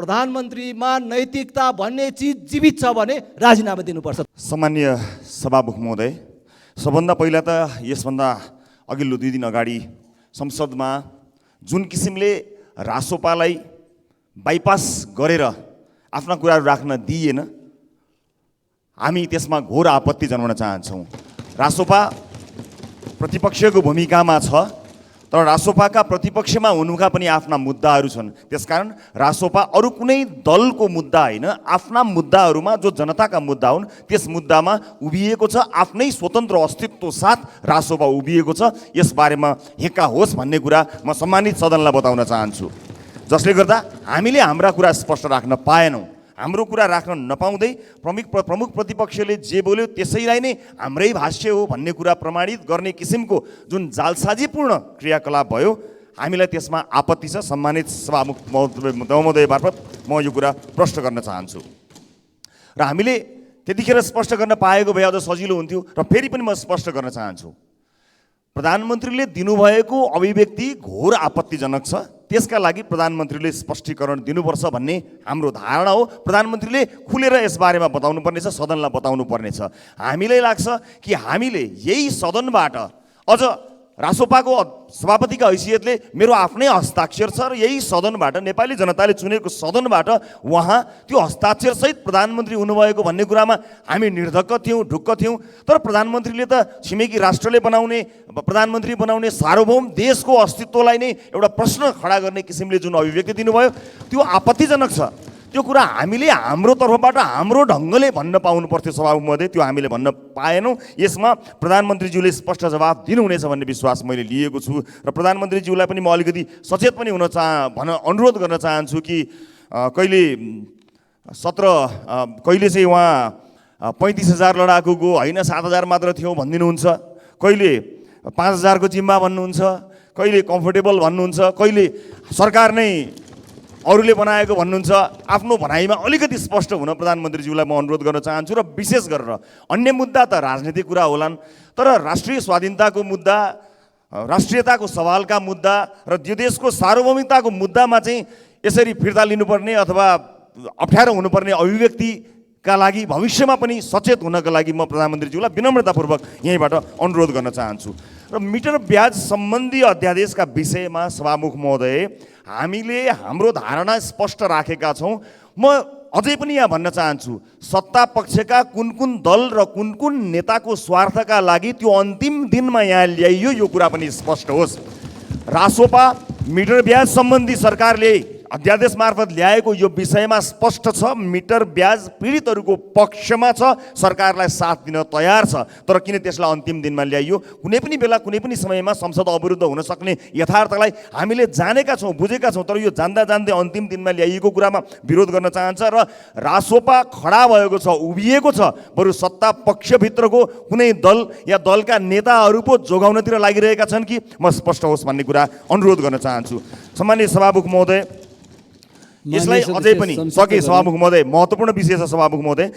प्रधानमन्त्रीमा नैतिकता भन्ने चिज जीवित छ भने राजीनामा दिनुपर्छ। सम्माननीय सभामुख महोदय, सबभन्दा पहिला त यसभन्दा अघिल्लो 2 दिन अगाडि संसदमा जुन किसिमले रासोपालाई बाइपास गरेर आफ्ना कुराहरू राख्न दिइएन, हामी त्यसमा घोर आपत्ति जनाउन चाहन्छौँ। रासोपा प्रतिपक्षको भूमिकामा छ, तर रासोपाका प्रतिपक्षमा हुनुका पनि आफ्ना मुद्दाहरू छन्। त्यसकारण रासोपा अरू कुनै दलको मुद्दा होइन, आफ्ना मुद्दाहरूमा जो जनताका मुद्दा हुन् त्यस मुद्दामा उभिएको छ। आफ्नै स्वतन्त्र अस्तित्व साथ रासोपा उभिएको छ। यसबारेमा हेक्का होस् भन्ने कुरा म सम्मानित सदनलाई बताउन चाहन्छु, जसले गर्दा हामीले हाम्रा कुरा स्पष्ट राख्न पाएनौँ। हाम्रो कुरा राख्न नपाउँदै प्रमुख प्रतिपक्षले जे बोल्यो त्यसैलाई नै हाम्रै भाष्य हो भन्ने कुरा प्रमाणित गर्ने किसिमको जुन जालसाजीपूर्ण क्रियाकलाप भयो, हामीलाई त्यसमा आपत्ति छ। सम्मानित सभामुख महोदय मार्फत म यो कुरा प्रश्न गर्न चाहन्छु र हामीले त्यतिखेर स्पष्ट गर्न पाएको भए अझ सजिलो हुन्थ्यो। र फेरि पनि म स्पष्ट गर्न चाहन्छु, प्रधानमन्त्रीले दिनुभएको अभिव्यक्ति घोर आपत्तिजनक छ। त्यसका लागि प्रधानमन्त्रीले स्पष्टीकरण दिनुपर्छ भन्ने हाम्रो धारणा हो। प्रधानमन्त्रीले खुलेर यसबारेमा बताउनु पर्नेछ, सदनलाई बताउनु पर्नेछ। हामीलाई लाग्छ कि हामीले यही सदनबाट अझ रासोपाको सभापतिका हैसियतले मेरो आफ्नै हस्ताक्षर छ र यही सदनबाट, नेपाली जनताले चुनेको सदनबाट उहाँ त्यो हस्ताक्षरसहित प्रधानमन्त्री हुनुभएको भन्ने कुरामा हामी निर्धक्क थियौँ, ढुक्क थियौँ। तर प्रधानमन्त्रीले त छिमेकी राष्ट्रले प्रधानमन्त्री बनाउने सार्वभौम देशको अस्तित्वलाई नै एउटा प्रश्न खडा गर्ने किसिमले जुन अभिव्यक्ति दिनुभयो त्यो आपत्तिजनक छ। त्यो कुरा हामीले हाम्रो तर्फबाट हाम्रो ढङ्गले भन्न पाउनु पर्थ्यो सभामुख महोदय, त्यो हामीले भन्न पाएनौँ। यसमा प्रधानमन्त्रीज्यूले स्पष्ट जवाफ दिनुहुनेछ भन्ने विश्वास मैले लिएको छु र प्रधानमन्त्रीज्यूलाई पनि म अलिकति सचेत पनि अनुरोध गर्न चाहन्छु कि कहिले चाहिँ उहाँ 35,000 लडाकुको होइन 7,000 मात्र थियो भनिदिनुहुन्छ, कहिले 5,000 को जिम्मा भन्नुहुन्छ, कहिले कम्फर्टेबल भन्नुहुन्छ, कहिले सरकार नै अरूले बनाएको भन्नुहुन्छ। आफ्नो भनाइमा अलिकति स्पष्ट हुन प्रधानमन्त्रीज्यूलाई म अनुरोध गर्न चाहन्छु। र विशेष गरेर अन्य मुद्दा त राजनीतिक कुरा होलान्, तर राष्ट्रिय स्वाधीनताको मुद्दा, राष्ट्रियताको सवालका मुद्दा र यो देशको सार्वभौमिकताको मुद्दामा चाहिँ यसरी फिर्ता लिनुपर्ने अथवा अप्ठ्यारो हुनुपर्ने अभिव्यक्तिका लागि भविष्यमा पनि सचेत हुनका लागि म प्रधानमन्त्रीज्यूलाई विनम्रतापूर्वक यहीँबाट अनुरोध गर्न चाहन्छु। र मिटर ब्याज सम्बन्धी अध्यादेशका विषयमा सभामुख महोदय, हामीले हाम्रो धारणा स्पष्ट राखेका छौँ। म अझै पनि यहाँ भन्न चाहन्छु, सत्ता पक्षका कुन दल र कुन नेताको स्वार्थका लागि त्यो अन्तिम दिनमा यहाँ ल्याइयो, यो कुरा पनि स्पष्ट होस्। रासोपा मिटर ब्याज सम्बन्धी सरकारले अध्यादेश मार्फत ल्याएको यो विषयमा स्पष्ट छ, मिटर ब्याज पीडितहरूको पक्षमा छ, सरकारलाई साथ दिन तयार छ। तर किन त्यसलाई अन्तिम दिनमा ल्याइयो? कुनै पनि बेला कुनै पनि समयमा संसद अवरुद्ध हुन सक्ने यथार्थलाई हामीले जानेका छौँ, बुझेका छौँ। तर यो जान्दा जान्दै अन्तिम दिनमा ल्याइएको कुरामा विरोध गर्न चाहन्छ र रासोपा खडा भएको छ, उभिएको छ। बरु सत्ता पक्षभित्रको कुनै दल या दलका नेताहरू पो जोगाउनतिर लागिरहेका छन् कि म स्पष्ट होस् भन्ने कुरा अनुरोध गर्न चाहन्छु। सम्माननीय सभामुख महोदय, यसलाई अझै पनि सभामुख महोदय, महत्त्वपूर्ण विषय छ सभामुख महोदय,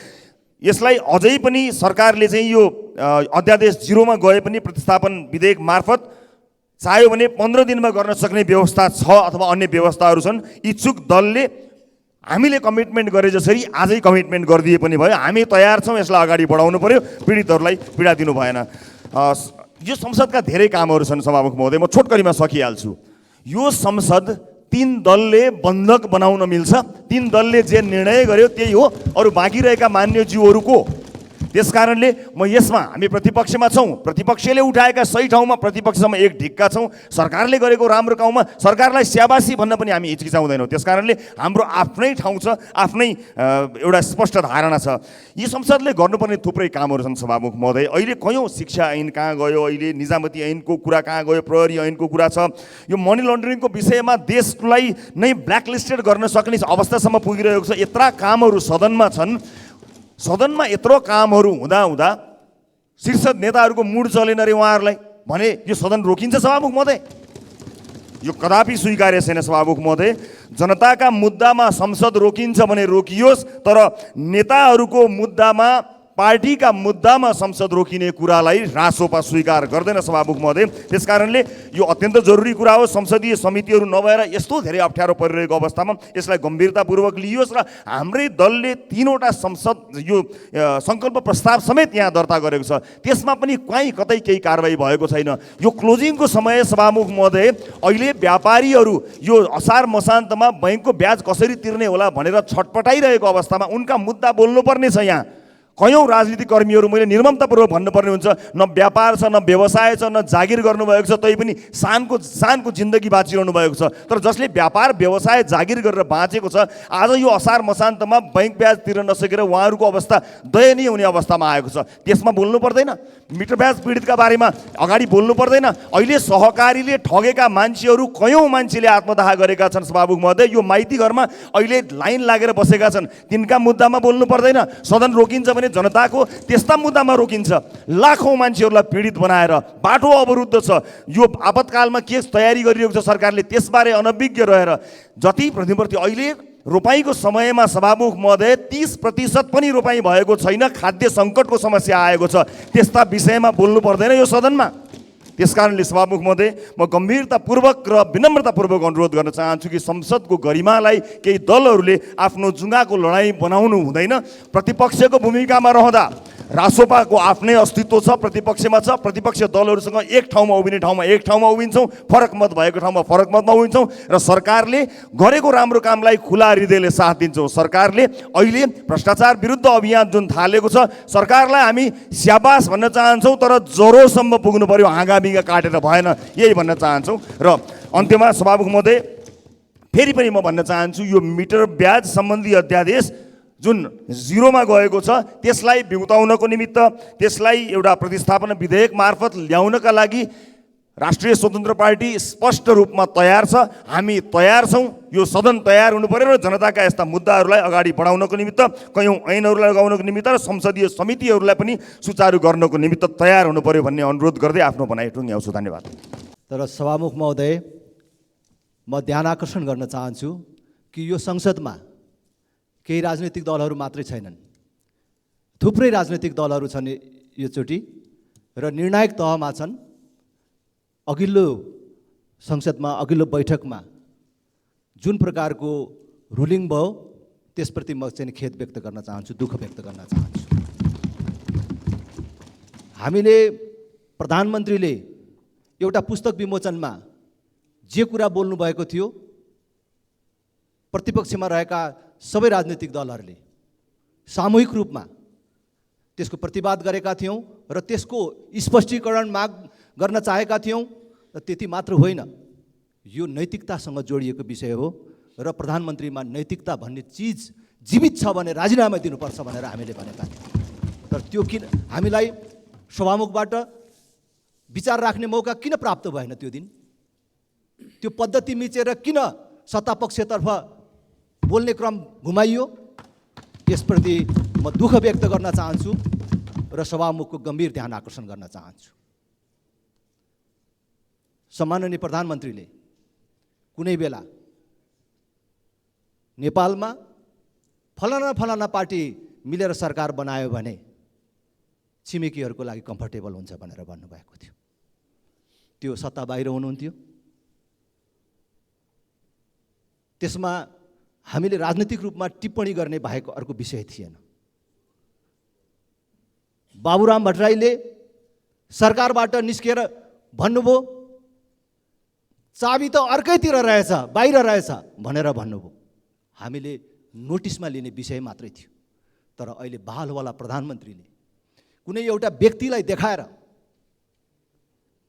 यसलाई अझै पनि सरकारले चाहिँ यो अध्यादेश 0 मा गए पनि प्रतिस्थापन विधेयक मार्फत चाह्यो भने 15 दिनमा गर्न सक्ने व्यवस्था छ अथवा अन्य व्यवस्थाहरू छन्। इच्छुक दलले हामीले कमिटमेन्ट गरे जसरी आजै कमिटमेन्ट गरिदिए पनि भयो, हामी तयार छौँ। यसलाई अगाडि बढाउनु पर्यो, पीडितहरूलाई पीडा दिनु भएन। यो संसदका धेरै कामहरू छन् सभामुख महोदय, म छोटकरीमा सकिहाल्छु। यो संसद 3 दलले बन्धक बनाउन मिल्छ, 3 दलले जे निर्णय गर्यो त्यही हो, अरू बाँकी रहेका मान्यज्यूहरूको। त्यसकारणले म यसमा हामी प्रतिपक्षमा छौँ, प्रतिपक्षले उठाएका सही ठाउँमा प्रतिपक्षमा एक ढिक्का छौँ, सरकारले गरेको राम्रो ठाउँमा सरकारलाई स्याबासी भन्न पनि हामी हिचकिचाउँदैनौँ। त्यसकारणले हाम्रो आफ्नै ठाउँ छ, आफ्नै एउटा स्पष्ट धारणा छ। यी संसदले गर्नुपर्ने थुप्रै कामहरू छन् सभामुख महोदय। अहिले कयौँ शिक्षा ऐन कहाँ गयो, अहिले निजामती ऐनको कुरा कहाँ गयो, प्रहरी ऐनको कुरा छ। यो मनी लन्ड्रिङको विषयमा देशलाई नै ब्ल्याकलिस्टेड गर्न सक्ने अवस्थासम्म पुगिरहेको छ। यत्रा कामहरू सदनमा छन्, सदनमा यत्रो कामहरू हुँदा शीर्ष नेताहरूको मुड चलेन रे उहाँहरूलाई भने यो सदन रोकिन्छ सभामुख महोदय? यो कदापि स्वीकार्य छैन सभामुख महोदय। जनताका मुद्दामा संसद रोकिन्छ भने रोकियोस्, तर नेताहरूको मुद्दामा पार्टीका मुद्दामा संसद रोकिने कुरालाई रासोपा स्वीकार गर्दैन सभामुख महोदय। त्यसकारणले यो अत्यन्त जरुरी कुरा हो। संसदीय समितिहरू नभएर यस्तो धेरै अप्ठ्यारो परिरहेको अवस्थामा यसलाई गम्भीरतापूर्वक लिइयोस् र हाम्रै दलले 3वटा संसद यो सङ्कल्प प्रस्ताव समेत यहाँ दर्ता गरेको छ, त्यसमा पनि कहीँ कतै केही कारबाही भएको छैन। यो क्लोजिङको समय सभामुख महोदय, अहिले व्यापारीहरू यो असार मसान्तमा बैंकको ब्याज कसरी तिर्ने होला भनेर छटपटाइरहेको अवस्थामा उनका मुद्दा बोल्नुपर्ने छ। यहाँ कयौँ राजनीतिक कर्मीहरू मैले निर्ममतापूर्वक भन्नुपर्ने हुन्छ, न व्यापार छ, न व्यवसाय छ, न जागिर गर्नुभएको छ, तै पनि सानको जिन्दगी बाँचिरहनु भएको छ। तर जसले व्यापार व्यवसाय जागिर गरेर बाँचेको छ, आज यो असार मसान्तमा बैंक ब्याज तिर्न नसकेर उहाँहरूको अवस्था दयनीय हुने अवस्थामा आएको छ। त्यसमा बोल्नु पर्दैन? मिटर ब्याज पीडितका बारेमा अगाडि बोल्नु पर्दैन? अहिले सहकारीले ठगेका मान्छेहरू कयौँ मान्छेले आत्मदाह गरेका छन् सभामुख महोदय। यो माइती घरमा अहिले लाइन लागेर बसेका छन्, तिनका मुद्दामा बोल्नु पर्दैन? सदन रोकिन्छ भने जनताको त्यस्ता मुद्दामा रोकिन्छ। लाखौँ मान्छेहरूलाई पीडित बनाएर बाटो अवरुद्ध छ। यो आपतकालमा के तयारी गरिरहेको छ सरकारले, त्यसबारे अनभिज्ञ रहेर जति प्रतिप्रति अहिले रोपाईँको समयमा सभामुख महोदय 30% पनि रोपाईँ भएको छैन, खाद्य सङ्कटको समस्या आएको छ। त्यस्ता विषयमा बोल्नु पर्दैन यो सदनमा? त्यसकारणले सभामुख महोदय, म गम्भीरतापूर्वक र विनम्रतापूर्वक अनुरोध गर्न चाहन्छु कि संसदको गरिमालाई केही दलहरूले आफ्नो जुङ्गाको लडाइँ बनाउनु हुँदैन। प्रतिपक्षको भूमिकामा रहँदा रासोपाको आफ्नै अस्तित्व छ, प्रतिपक्षमा छ। प्रतिपक्ष दलहरूसँग एक ठाउँमा उभिने ठाउँमा एक ठाउँमा उभिन्छौँ, फरक मत भएको ठाउँमा फरक मतमा उभिन्छौँ र सरकारले गरेको राम्रो कामलाई खुला हृदयले साथ दिन्छौँ। सरकारले अहिले भ्रष्टाचार विरुद्ध अभियान जुन थालेको छ, सरकारलाई हामी स्याबास भन्न चाहन्छौँ, तर जरोसम्म पुग्नु पर्यो, हाँगाबिगा काटेर भएन, यही भन्न चाहन्छौँ। र अन्त्यमा सभामुख महोदय, फेरि पनि म भन्न चाहन्छु, यो मिटर ब्याज सम्बन्धी अध्यादेश जुन जिरोमा गएको छ त्यसलाई बिउताउनको निमित्त, त्यसलाई एउटा प्रतिस्थापन विधेयक मार्फत ल्याउनका लागि राष्ट्रिय स्वतन्त्र पार्टी स्पष्ट रूपमा तयार छ। हामी तयार छौँ। यो सदन तयार हुनु पर्यो र जनताका यस्ता मुद्दाहरूलाई अगाडि बढाउनको निमित्त, कयौँ ऐनहरूलाई लगाउनको निमित्त र संसदीय समितिहरूलाई पनि सुचारू गर्नको निमित्त तयार हुनु पर्यो भन्ने अनुरोध गर्दै आफ्नो भनाइ टुङ्ग्याउँछु। धन्यवाद। तर सभामुख महोदय, म ध्यान आकर्षण गर्न चाहन्छु कि यो संसदमा केही राजनीतिक दलहरू मात्रै छैनन्, थुप्रै राजनीतिक दलहरू छन् योचोटि र निर्णायक तहमा छन्। अघिल्लो संसदमा अघिल्लो बैठकमा जुन प्रकारको रुलिङ भयो त्यसप्रति म चाहिँ खेद व्यक्त गर्न चाहन्छु, दुःख व्यक्त गर्न चाहन्छु। हामीले प्रधानमन्त्रीले एउटा पुस्तक विमोचनमा जे कुरा बोल्नु भएको थियो, प्रतिपक्षमा रहेका सबै राजनीतिक दलहरूले सामूहिक रूपमा त्यसको प्रतिवाद गरेका थियौँ र त्यसको स्पष्टीकरण माग गर्न चाहेका थियौँ। र त्यति मात्र होइन, यो नैतिकतासँग जोडिएको विषय हो र प्रधानमन्त्रीमा नैतिकता भन्ने चिज जीवित छ भने राजीनामा दिनुपर्छ भनेर हामीले भनेका थियौँ। तर त्यो किन हामीलाई सभामुखबाट विचार राख्ने मौका किन प्राप्त भएन? त्यो दिन त्यो पद्धति मिचेर किन सत्तापक्षतर्फ बोल्ने क्रम घुमाइयो? यसप्रति म दुःख व्यक्त गर्न चाहन्छु र सभामुखको गम्भीर ध्यान आकर्षण गर्न चाहन्छु। सम्माननीय प्रधानमन्त्रीले कुनै बेला नेपालमा फलाना पार्टी मिलेर सरकार बनायो भने छिमेकीहरूको लागि कम्फर्टेबल हुन्छ भनेर भन्नुभएको थियो। त्यो सत्ता बाहिर हुनुहुन्थ्यो। त्यसमा हामीले राजनीतिक रूपमा टिप्पणी गर्ने बाहेक अर्को विषय थिएन। बाबुराम भट्टराईले सरकारबाट निस्केर भन्नुभयो, चाबी त अर्कैतिर रहेछ, बाहिर रहेछ भनेर भन्नुभयो। हामीले नोटिसमा लिने विषय मात्रै थियो। तर अहिले बहालवाला प्रधानमन्त्रीले कुनै एउटा व्यक्तिलाई देखाएर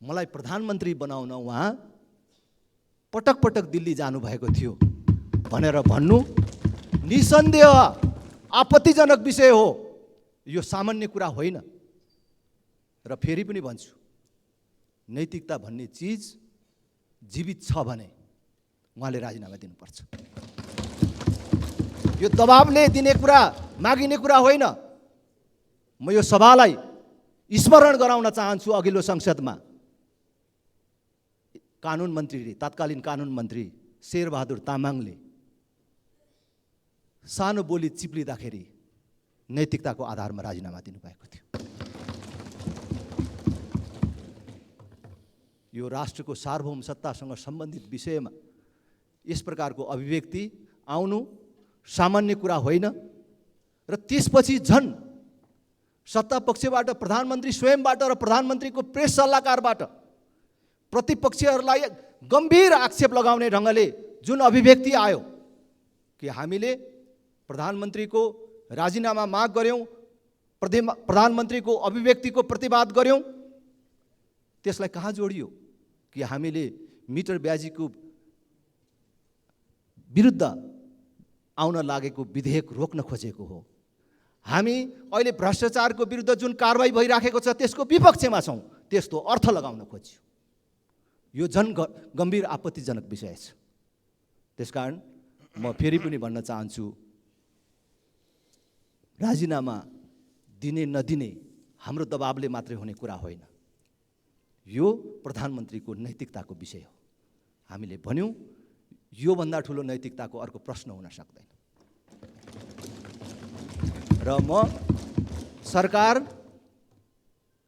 मलाई प्रधानमन्त्री बनाउन उहाँ पटक पटक दिल्ली जानुभएको थियो भनेर भन्नु निसन्देह आपत्तिजनक विषय हो। यो सामान्य कुरा होइन। र फेरि पनि भन्छु, नैतिकता भन्ने चिज जीवित छ भने उहाँले राजीनामा दिनुपर्छ। यो दबावले दिने कुरा, मागिने कुरा होइन। म यो सभालाई स्मरण गराउन चाहन्छु, अघिल्लो संसदमा कानुन मन्त्रीले, तत्कालीन कानुन मन्त्री शेरबहादुर तामाङले सानो बोली चिप्लिँदाखेरि नैतिकताको आधारमा राजीनामा दिनुभएको थियो। यो राष्ट्रको सार्वभौम सत्तासँग सम्बन्धित विषयमा यस प्रकारको अभिव्यक्ति आउनु सामान्य कुरा होइन र त्यसपछि झन् सत्ता पक्षबाट प्रधानमन्त्री स्वयंबाट र प्रधानमन्त्रीको प्रेस सल्लाहकारबाट प्रतिपक्षीहरूलाई गम्भीर आक्षेप लगाउने ढङ्गले जुन अभिव्यक्ति आयो कि हामीले प्रधानमन्त्रीको राजीनामा माग गर्यौं, प्रधानमन्त्रीको अभिव्यक्तिको प्रतिवाद गर्यौं, त्यसलाई कहाँ जोडियो कि हामीले मिटर ब्याजीको विरुद्ध आउन लागेको विधेयक रोक्न खोजेको हो। हामी अहिले भ्रष्टाचारको विरुद्ध जुन कारबाही भइराखेको छ त्यसको विपक्षमा छौँ, त्यस्तो अर्थ लगाउन खोज्यो। यो झन् गम्भीर आपत्तिजनक विषय छ। त्यसकारण म फेरि पनि भन्न चाहन्छु, राजीनामा दिने नदिने हाम्रो दबावले मात्रै हुने कुरा होइन, यो प्रधानमन्त्रीको नैतिकताको विषय हो। हामीले भन्यौँ योभन्दा ठुलो नैतिकताको अर्को प्रश्न हुन सक्दैन। र म सरकार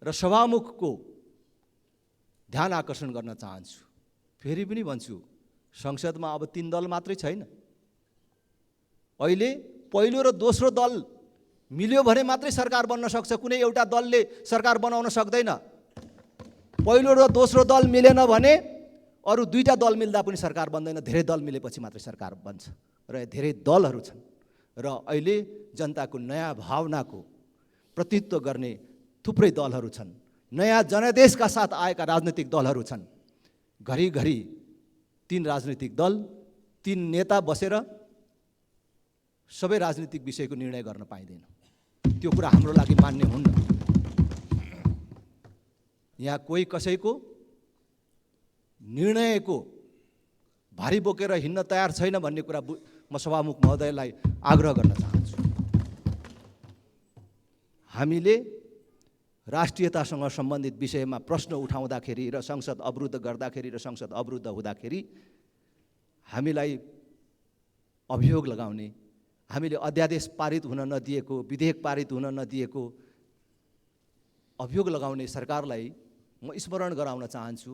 र सभामुखको ध्यान आकर्षण गर्न चाहन्छु। फेरि पनि भन्छु, संसदमा अब 3 दल मात्रै छैन। अहिले पहिलो र दोस्रो दल मिल्यो भने मात्रै सरकार बन्न सक्छ, कुनै एउटा दलले सरकार बनाउन सक्दैन। पहिलो र दोस्रो दल मिलेन भने अरू 2टा दल मिल्दा पनि सरकार बन्दैन, धेरै दल मिलेपछि मात्रै सरकार बन्छ। र धेरै दलहरू छन् र अहिले जनताको नयाँ भावनाको प्रतिनिधित्व गर्ने थुप्रै दलहरू छन्, नयाँ जनादेशका साथ आएका राजनीतिक दलहरू छन्। घरिघरि 3 राजनीतिक दल, 3 नेता बसेर सबै राजनीतिक विषयको निर्णय गर्न पाइँदैन। त्यो कुरा हाम्रो लागि मान्य हुन्न। यहाँ कोही कसैको निर्णयको भारी बोकेर हिँड्न तयार छैन भन्ने कुरा म सभामुख महोदयलाई आग्रह गर्न चाहन्छु। हामीले राष्ट्रियतासँग सम्बन्धित विषयमा प्रश्न उठाउँदाखेरि र संसद अवरुद्ध गर्दाखेरि र संसद अवरुद्ध हुँदाखेरि हामीलाई अभियोग लगाउने, हामीले अध्यादेश पारित हुन नदिएको, विधेयक पारित हुन नदिएको अभियोग लगाउने सरकारलाई म स्मरण गराउन चाहन्छु।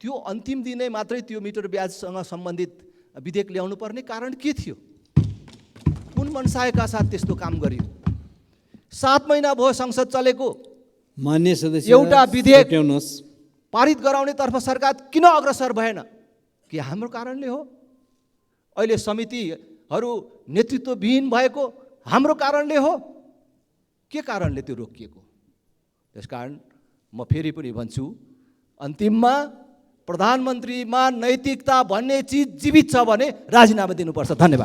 त्यो अन्तिम दिनै मात्रै त्यो मिटर ब्याजसँग सम्बन्धित विधेयक ल्याउनु पर्ने कारण के थियो? कुन मनसायका साथ त्यस्तो काम गरियो? 7 महिना भयो संसद चलेको, मान्य सदस्य एउटा विधेयक पारित गराउनेतर्फ सरकार किन अग्रसर भएन? के हाम्रो कारणले हो? अहिले समितिहरू नेतृत्वविहीन भएको हाम्रो कारणले हो? के कारणले त्यो रोकिएको? त्यसकारण म फेरि पनि भन्छु, अन्तिममा प्रधानमन्त्रीमा नैतिकता भन्ने चिज जीवित छ भने राजीनामा दिनुपर्छ। धन्यवाद।